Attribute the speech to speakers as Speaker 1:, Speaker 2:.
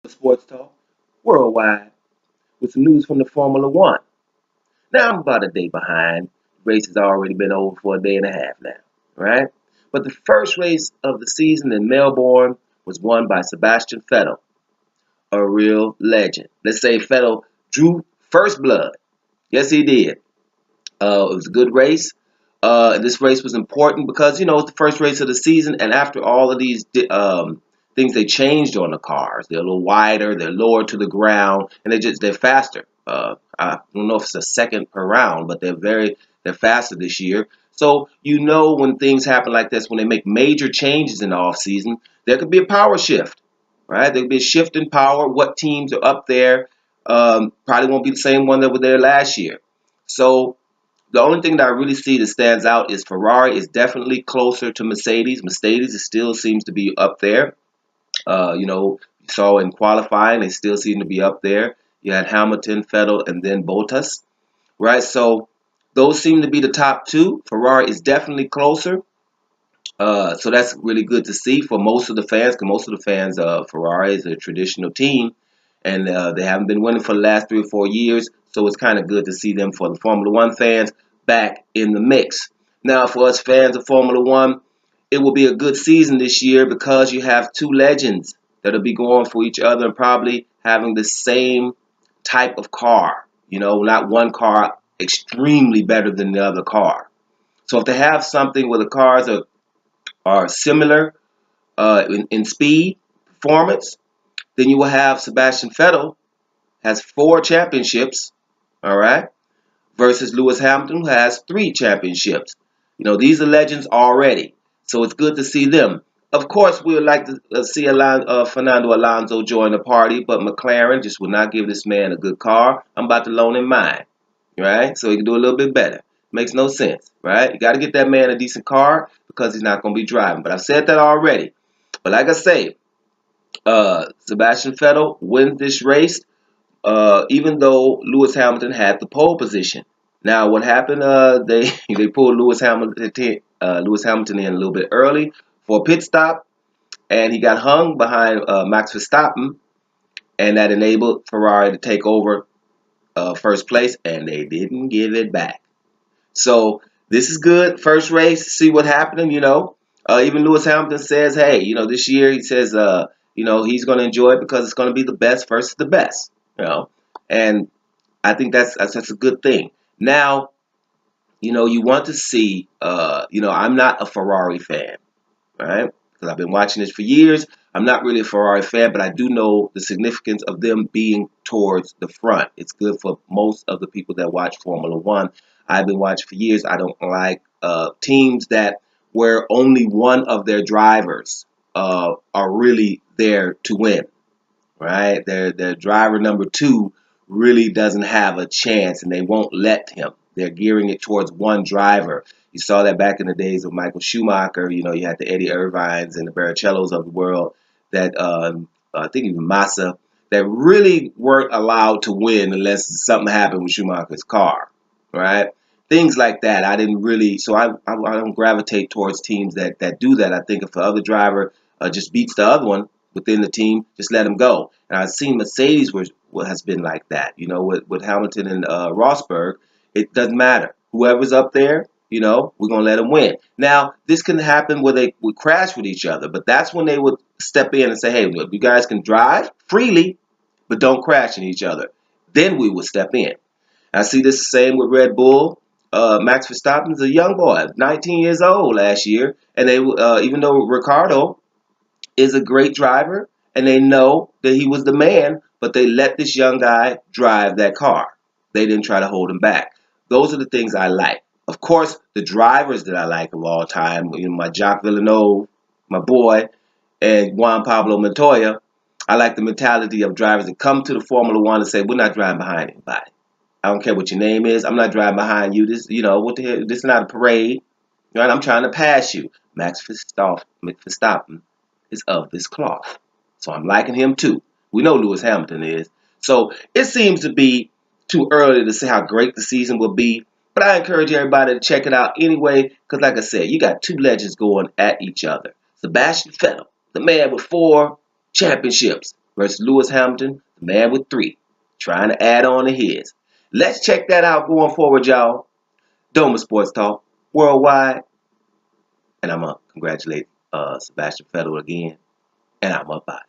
Speaker 1: Sports Talk worldwide with some news from the Formula One. Now I'm about a day behind. The race has already been over for a day and a half now, right? But the first race of the season in Melbourne was won by Sebastian Vettel, a real legend. Let's say Vettel drew first blood. Yes, he did. It was a good race. This race was important because it's the first race of the season, and after all of these things, they changed on the cars. They're a little wider, they're lower to the ground, and they're faster. I don't know if it's a second per round, but they're faster this year. So when things happen like this, when they make major changes in the off season, there could be a power shift, right? There could be a shift in power. What teams are up there probably won't be the same one that were there last year. So the only thing that I really see that stands out is Ferrari is definitely closer to Mercedes. Mercedes still seems to be up there. You saw in qualifying, they still seem to be up there. You had Hamilton, Vettel, and then Bottas, right? So those seem to be the top two. Ferrari is definitely closer. So that's really good to see for most of the fans, because most of the fans, Ferrari is a traditional team, and they haven't been winning for the last 3 or 4 years. So it's kind of good to see them for the Formula One fans back in the mix. Now, for us fans of Formula One, it will be a good season this year because you have two legends that'll be going for each other and probably having the same type of car. Not one car extremely better than the other car. So if they have something where the cars are similar in speed, performance, then you will have Sebastian Vettel has 4 championships, all right, versus Lewis Hamilton who has 3 championships. These are legends already, so it's good to see them. Of course, we would like to see Fernando Alonso join the party, but McLaren just will not give this man a good car. I'm about to loan him mine, right? So he can do a little bit better. Makes no sense, right? You got to get that man a decent car because he's not going to be driving. But I've said that already. But like I say, Sebastian Vettel wins this race, even though Lewis Hamilton had the pole position. Now, what happened? They pulled Lewis Hamilton in a little bit early for a pit stop, and he got hung behind Max Verstappen, and that enabled Ferrari to take over first place, and they didn't give it back. So this is good. First race, see what happened. Even Lewis Hamilton says, hey, this year he says, he's going to enjoy it because it's going to be the best versus the best. And I think that's a good thing. Now, you want to see. I'm not a Ferrari fan, right? Because I've been watching this for years. I'm not really a Ferrari fan, but I do know the significance of them being towards the front. It's good for most of the people that watch Formula One. I've been watching for years. I don't like teams that where only one of their drivers are really there to win, right? Their driver number two really doesn't have a chance, and they won't let him. They're gearing it towards one driver. You saw that back in the days of Michael Schumacher. You had the Eddie Irvines and the Barrichellos of the world that I think even Massa that really weren't allowed to win unless something happened with Schumacher's car, right? Things like that. I didn't really, so I don't gravitate towards teams that do that. I think if the other driver just beats the other one within the team, just let him go. And I've seen Mercedes has been like that. With Hamilton and Rosberg, it doesn't matter. Whoever's up there, we're going to let them win. Now, this can happen where they would crash with each other, but that's when they would step in and say, hey, look, you guys can drive freely, but don't crash in each other. Then we would step in. I see this the same with Red Bull. Max Verstappen's a young boy, 19 years old last year, and they even though Ricardo is a great driver, and they know that he was the man, but they let this young guy drive that car. They didn't try to hold him back. Those are the things I like. Of course, the drivers that I like of all time, my Jacques Villeneuve, my boy, and Juan Pablo Montoya. I like the mentality of drivers that come to the Formula One and say, we're not driving behind anybody. I don't care what your name is. I'm not driving behind you. What the hell? This is not a parade. Right? I'm trying to pass you. Max Verstappen is of this cloth. So I'm liking him too. We know Lewis Hamilton is. So it seems to be too early to say how great the season will be. But I encourage everybody to check it out anyway. Because like I said, you got two legends going at each other. Sebastian Vettel, the man with 4 championships, versus Lewis Hamilton, the man with 3, trying to add on to his. Let's check that out going forward, y'all. Doma Sports Talk worldwide, and I'm gonna congratulate Sebastian Vettel again, and I'm up out.